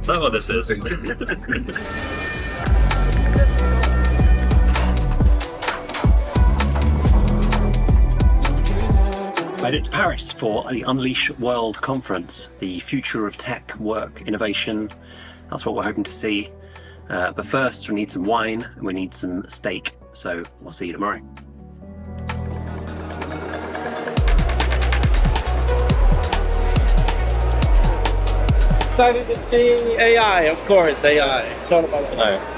know what this is. Made it to Paris for the Unleash World Conference, the future of tech, work, innovation. That's what we're hoping to see. But first, we need some wine and we need some steak. So we'll see you tomorrow. Started to see AI, of course, AI. It's all about AI.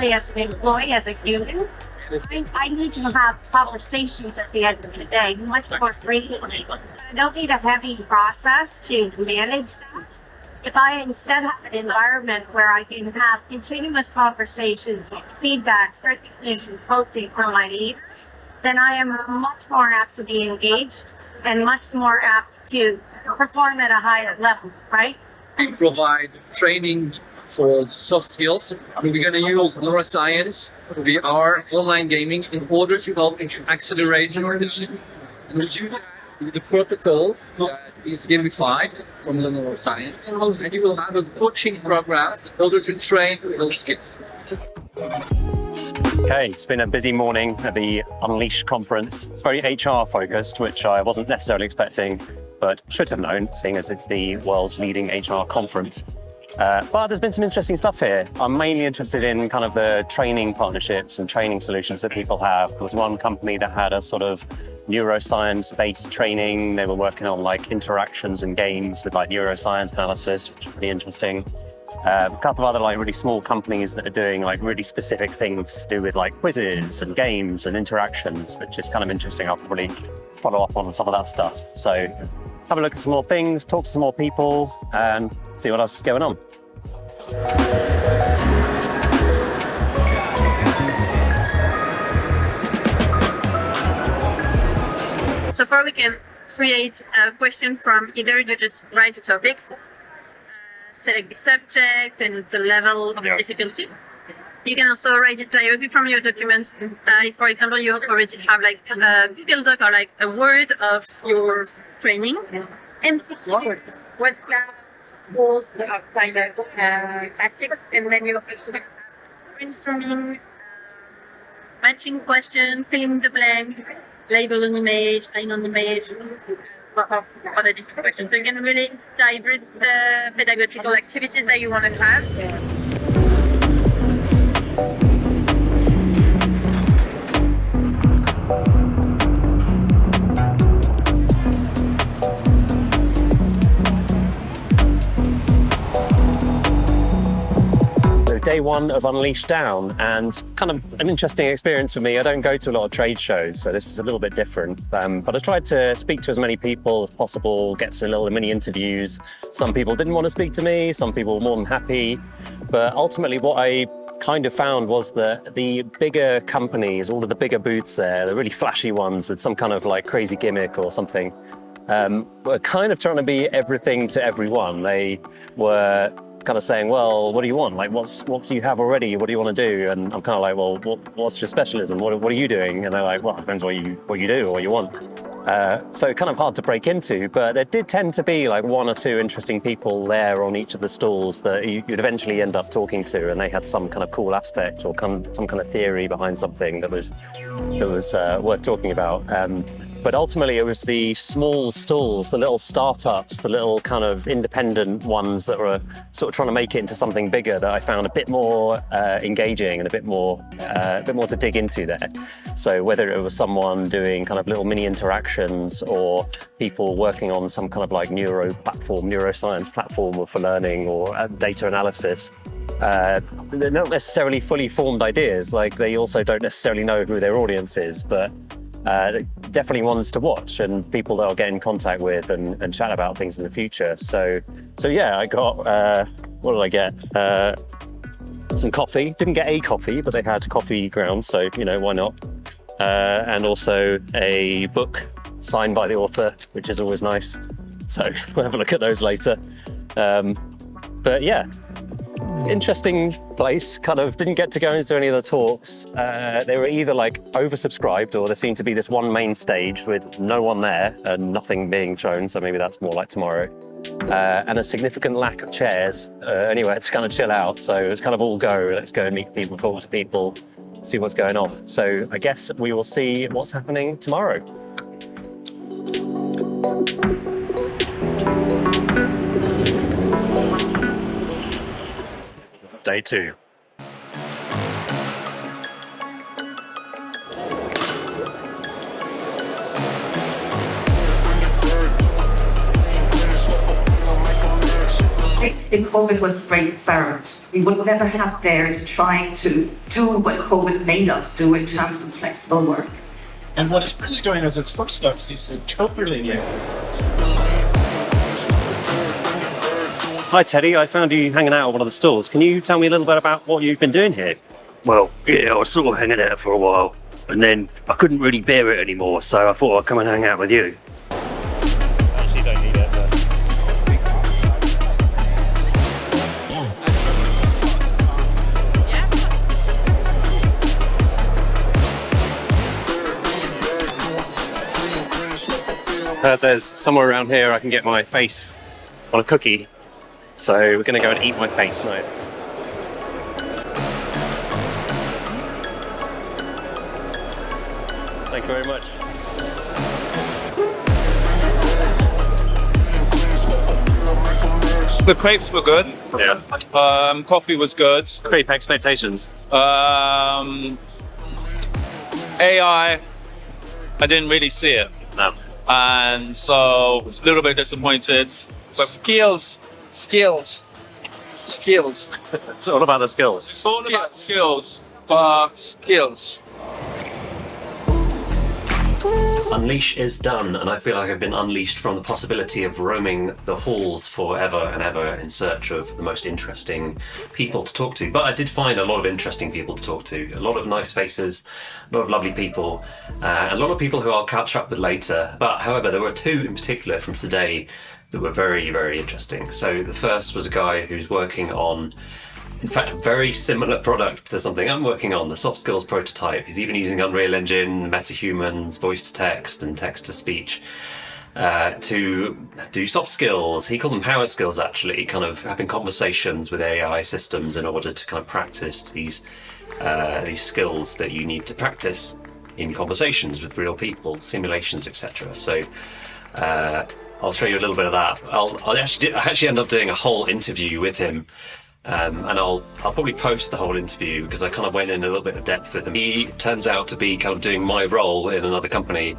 As an employee, as a human, I need to have conversations at the end of the day much more frequently. I don't need a heavy process to manage that. If I instead have an environment where I can have continuous conversations, feedback, recognition, coaching from my leader, then I am much more apt to be engaged and much more apt to perform at a higher level, right? We provide training for soft skills. We're going to use neuroscience, VR, online gaming in order to help accelerate your decision. And we do that with the protocol that is gamified from the neuroscience. And you will have a coaching program in order to train those skills. Okay, it's been a busy morning at the Unleash conference. It's very HR focused, which I wasn't necessarily expecting, but should have known, seeing as it's the world's leading HR conference. But there's been some interesting stuff here. I'm mainly interested in kind of the training partnerships and training solutions that people have. There was one company that had a sort of neuroscience-based training. They were working on like interactions and games with like neuroscience analysis, which is pretty interesting. A couple of other like really small companies that are doing like really specific things to do with like quizzes and games and interactions, which is kind of interesting. I'll probably follow up on some of that stuff. So have a look at some more things, talk to some more people, and see what else is going on. So far we can create a question from either you just write a topic, select the subject and the level of difficulty. You can also write it directly from your document. If, for example, you already have like a Google Doc or like a Word of your training. MCQs, word clouds, goals, kind of classics, and then you also have brainstorming, matching question, fill in the blank, label an image, find an image, of other different questions. So you can really diverse the pedagogical activities that you want to have. Day one of Unleash Down, and kind of an interesting experience for me. I don't go to a lot of trade shows, so this was a little bit different. But I tried to speak to as many people as possible, get some little mini interviews. Some people didn't want to speak to me, some people were more than happy. But ultimately what I kind of found was that the bigger companies, all of the bigger booths there, the really flashy ones with some kind of like crazy gimmick or something, were kind of trying to be everything to everyone. They were kind of saying, well, what do you want? Like, what do you have already? What do you want to do? And I'm kind of like, well, what's your specialism? What are you doing? And they're like, well, it depends what you do or what you want. So kind of hard to break into, but there did tend to be like one or two interesting people there on each of the stalls that you'd eventually end up talking to, and they had some kind of cool aspect or some kind of theory behind something that was worth talking about. But ultimately it was the small stalls, the little startups, the little kind of independent ones that were sort of trying to make it into something bigger that I found a bit more engaging and a bit more to dig into there. So whether it was someone doing kind of little mini interactions or people working on some kind of like neuroscience platform for learning or data analysis, they're not necessarily fully formed ideas. Like they also don't necessarily know who their audience is, but definitely ones to watch and people that I'll get in contact with and chat about things in the future. So yeah, I got, what did I get? Some coffee. Didn't get a coffee, but they had coffee grounds, so you know, why not? And also a book signed by the author, which is always nice. So we'll have a look at those later. But yeah. interesting place. Kind of didn't get to go into any of the talks. They were either like oversubscribed, or there seemed to be this one main stage with no one there and nothing being shown. So maybe that's more like tomorrow. And a significant lack of chairs anywhere to kind of chill out. So it was kind of all go. Let's go and meet people, talk to people, see what's going on. So I guess we will see what's happening tomorrow. Day 2. Basically, COVID was a great experiment. We would never have dared trying to do what COVID made us do in terms of flexible work. And what it's really doing as its footsteps is interpreting it. Hi Teddy, I found you hanging out at one of the stalls. Can you tell me a little bit about what you've been doing here? Well, yeah, I was sort of hanging out for a while, and then I couldn't really bear it anymore, so I thought I'd come and hang out with you. Actually don't need it, but... There's somewhere around here I can get my face on a cookie. So we're going to go and eat my face. Nice. Thank you very much. The crepes were good. Yeah. Coffee was good. Creep expectations. AI, I didn't really see it. No. And so a little bit disappointed. But skills. It's all about the skills. It's all about skills. Unleash is done, and I feel like I've been unleashed from the possibility of roaming the halls forever and ever in search of the most interesting people to talk to. But I did find a lot of interesting people to talk to, a lot of nice faces, a lot of lovely people, a lot of people who I'll catch up with later. But however, there were 2 in particular from today that were very, very interesting. So the first was a guy who's working on, in fact, a very similar product to something I'm working on, the soft skills prototype. He's even using Unreal Engine, MetaHumans, voice to text and text to speech to do soft skills. He called them power skills, actually, kind of having conversations with AI systems in order to kind of practice these skills that you need to practice in conversations with real people, simulations, etc. So I'll show you a little bit of that. I actually end up doing a whole interview with him, and I'll probably post the whole interview because I kind of went in a little bit of depth with him. He turns out to be kind of doing my role in another company.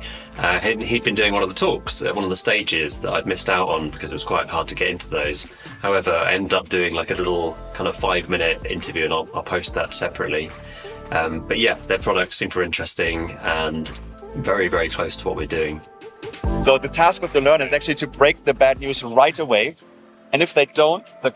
He'd been doing one of the talks at one of the stages that I'd missed out on because it was quite hard to get into those. However, I ended up doing like a little kind of 5-minute interview, and I'll post that separately. But yeah, their product's super interesting and very, very close to what we're doing. So the task of the learner is actually to break the bad news right away. And if they don't, the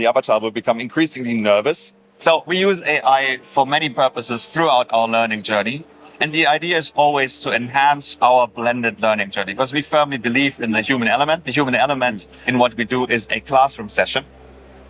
avatar will become increasingly nervous. So we use AI for many purposes throughout our learning journey. And the idea is always to enhance our blended learning journey, because we firmly believe in the human element. The human element in what we do is a classroom session.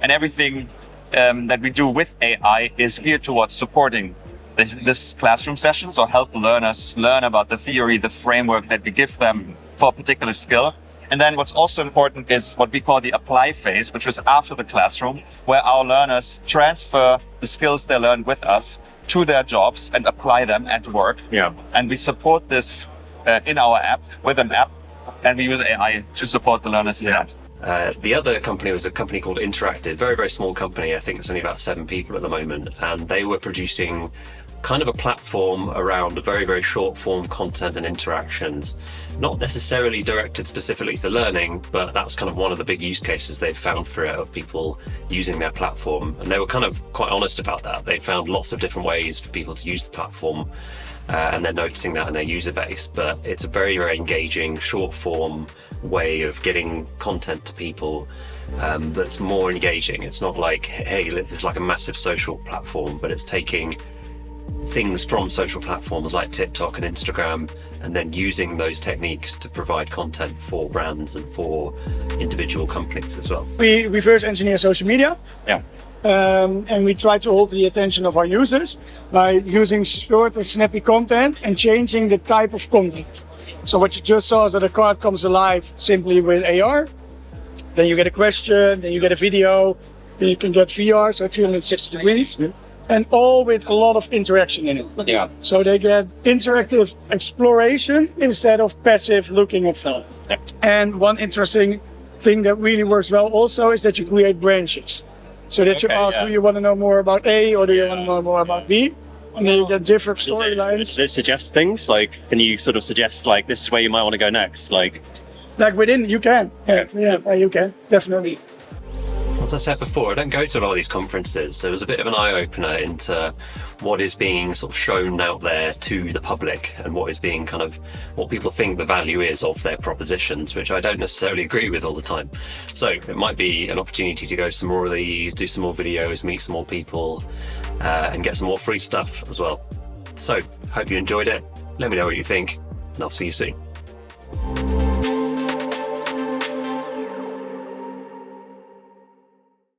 And everything that we do with AI is geared towards supporting this classroom session, so help learners learn about the theory, the framework that we give them for a particular skill. And then what's also important is what we call the apply phase, which is after the classroom, where our learners transfer the skills they learned with us to their jobs and apply them at work. Yeah. And we support this in our app, with an app, and we use AI to support the learners in that. The other company was a company called Interactive, very, very small company. I think it's only about 7 people at the moment. And they were producing kind of a platform around very, very short form content and interactions, not necessarily directed specifically to learning, but that's kind of one of the big use cases they've found for it, of people using their platform. And they were kind of quite honest about that. They found lots of different ways for people to use the platform, and they're noticing that in their user base. But it's a very, very engaging, short form way of getting content to people that's more engaging. It's not like, hey, it's like a massive social platform, but it's taking things from social platforms like TikTok and Instagram and then using those techniques to provide content for brands and for individual companies as well. We reverse engineer social media. Yeah. and we try to hold the attention of our users by using short and snappy content and changing the type of content. So what you just saw is that a card comes alive simply with AR. Then you get a question, then you get a video, then you can get VR, so 360 degrees, and all with a lot of interaction in it. Yeah. So they get interactive exploration instead of passive looking at stuff. Yeah. And one interesting thing that really works well also is that you create branches. So that you ask, do you want to know more about A or do you want to know more about B? And then you get different storylines. Does it suggest things? Like, can you sort of suggest, like, this is where you might want to go next? Like within, you can. Yeah, you can, definitely. As I said before, I don't go to a lot of these conferences, so it was a bit of an eye-opener into what is being sort of shown out there to the public and what is being kind of, what people think the value is of their propositions, which I don't necessarily agree with all the time. So it might be an opportunity to go to some more of these, do some more videos, meet some more people, and get some more free stuff as well. So, hope you enjoyed it. Let me know what you think, and I'll see you soon.